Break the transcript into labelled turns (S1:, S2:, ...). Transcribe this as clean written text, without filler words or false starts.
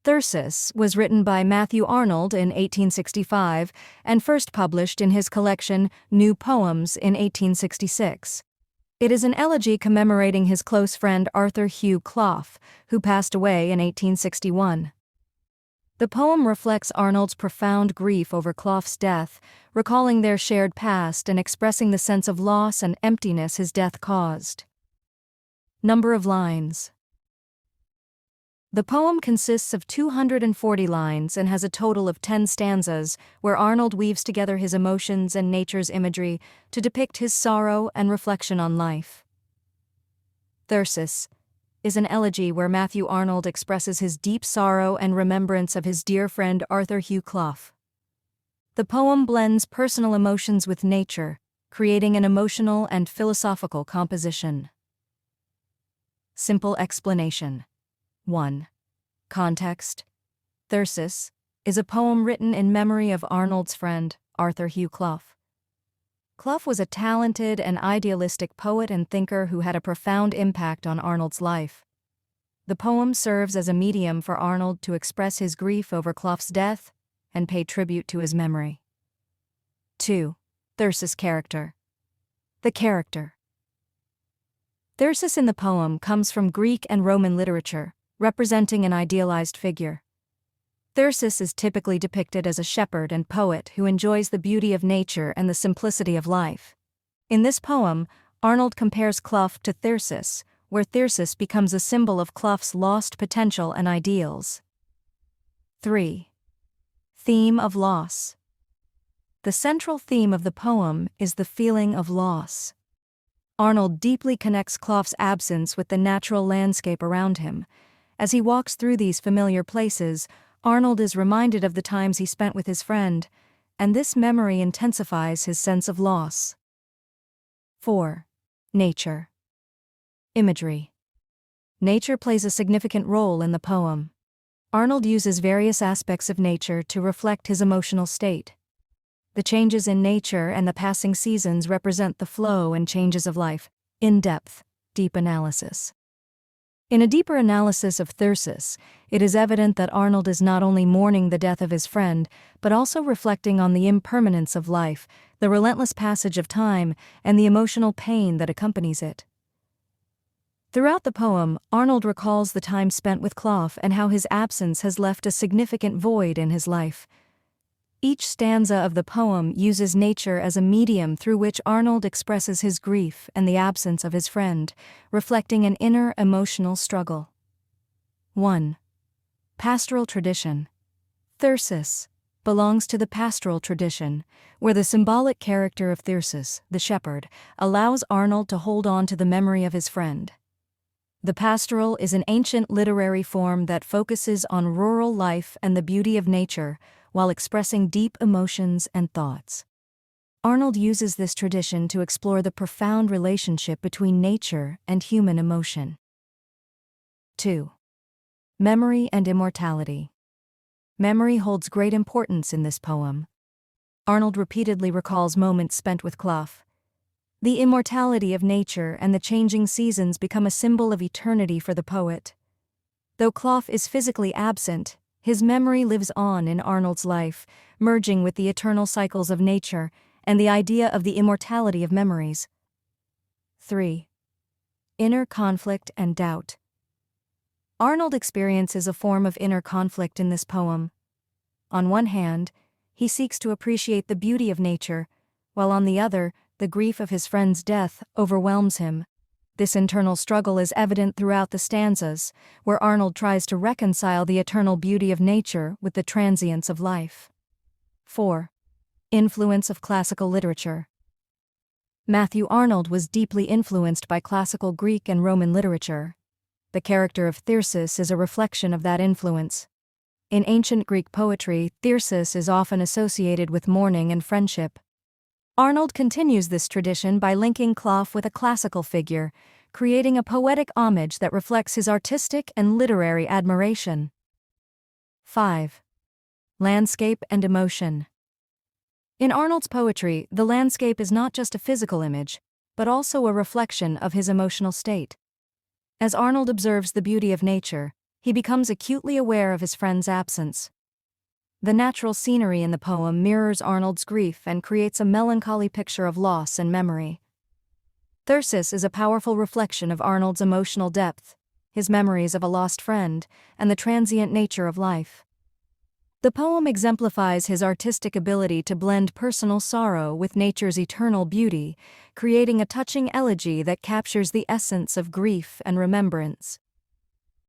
S1: Thyrsis was written by Matthew Arnold in 1865 and first published in his collection New Poems in 1866. It is an elegy commemorating his close friend Arthur Hugh Clough, who passed away in 1861. The poem reflects Arnold's profound grief over Clough's death, recalling their shared past and expressing the sense of loss and emptiness his death caused. Number of lines. The poem consists of 240 lines and has a total of 10 stanzas, where Arnold weaves together his emotions and nature's imagery to depict his sorrow and reflection on life. Thyrsis is an elegy where Matthew Arnold expresses his deep sorrow and remembrance of his dear friend Arthur Hugh Clough. The poem blends personal emotions with nature, creating an emotional and philosophical composition. Simple explanation. 1. Context. Thyrsis is a poem written in memory of Arnold's friend, Arthur Hugh Clough. Clough was a talented and idealistic poet and thinker who had a profound impact on Arnold's life. The poem serves as a medium for Arnold to express his grief over Clough's death and pay tribute to his memory. 2. Thyrsis character. The character. Thyrsis in the poem comes from Greek and Roman literature, representing an idealized figure. Thyrsis is typically depicted as a shepherd and poet who enjoys the beauty of nature and the simplicity of life. In this poem, Arnold compares Clough to Thyrsis, where Thyrsis becomes a symbol of Clough's lost potential and ideals. 3. Theme of loss. The central theme of the poem is the feeling of loss. Arnold deeply connects Clough's absence with the natural landscape around him. As he walks through these familiar places, Arnold is reminded of the times he spent with his friend, and this memory intensifies his sense of loss. 4. Nature. Imagery. Nature plays a significant role in the poem. Arnold uses various aspects of nature to reflect his emotional state. The changes in nature and the passing seasons represent the flow and changes of life. In-depth, deep analysis. In a deeper analysis of Thyrsis, it is evident that Arnold is not only mourning the death of his friend, but also reflecting on the impermanence of life, the relentless passage of time, and the emotional pain that accompanies it. Throughout the poem, Arnold recalls the time spent with Clough and how his absence has left a significant void in his life. Each stanza of the poem uses nature as a medium through which Arnold expresses his grief and the absence of his friend, reflecting an inner emotional struggle. 1. Pastoral tradition. Thyrsis belongs to the pastoral tradition, where the symbolic character of Thyrsis, the shepherd, allows Arnold to hold on to the memory of his friend. The pastoral is an ancient literary form that focuses on rural life and the beauty of nature, while expressing deep emotions and thoughts. Arnold uses this tradition to explore the profound relationship between nature and human emotion. 2. Memory and immortality. Memory holds great importance in this poem. Arnold repeatedly recalls moments spent with Clough. The immortality of nature and the changing seasons become a symbol of eternity for the poet. Though Clough is physically absent, his memory lives on in Arnold's life, merging with the eternal cycles of nature and the idea of the immortality of memories. 3. Inner conflict and doubt. Arnold experiences a form of inner conflict in this poem. On one hand, he seeks to appreciate the beauty of nature, while on the other, the grief of his friend's death overwhelms him. This internal struggle is evident throughout the stanzas, where Arnold tries to reconcile the eternal beauty of nature with the transience of life. 4. Influence of classical literature. Matthew Arnold was deeply influenced by classical Greek and Roman literature. The character of Thyrsis is a reflection of that influence. In ancient Greek poetry, Thyrsis is often associated with mourning and friendship. Arnold continues this tradition by linking Clough with a classical figure, creating a poetic homage that reflects his artistic and literary admiration. 5. Landscape and emotion. In Arnold's poetry, the landscape is not just a physical image, but also a reflection of his emotional state. As Arnold observes the beauty of nature, he becomes acutely aware of his friend's absence. The natural scenery in the poem mirrors Arnold's grief and creates a melancholy picture of loss and memory. Thyrsis is a powerful reflection of Arnold's emotional depth, his memories of a lost friend, and the transient nature of life. The poem exemplifies his artistic ability to blend personal sorrow with nature's eternal beauty, creating a touching elegy that captures the essence of grief and remembrance.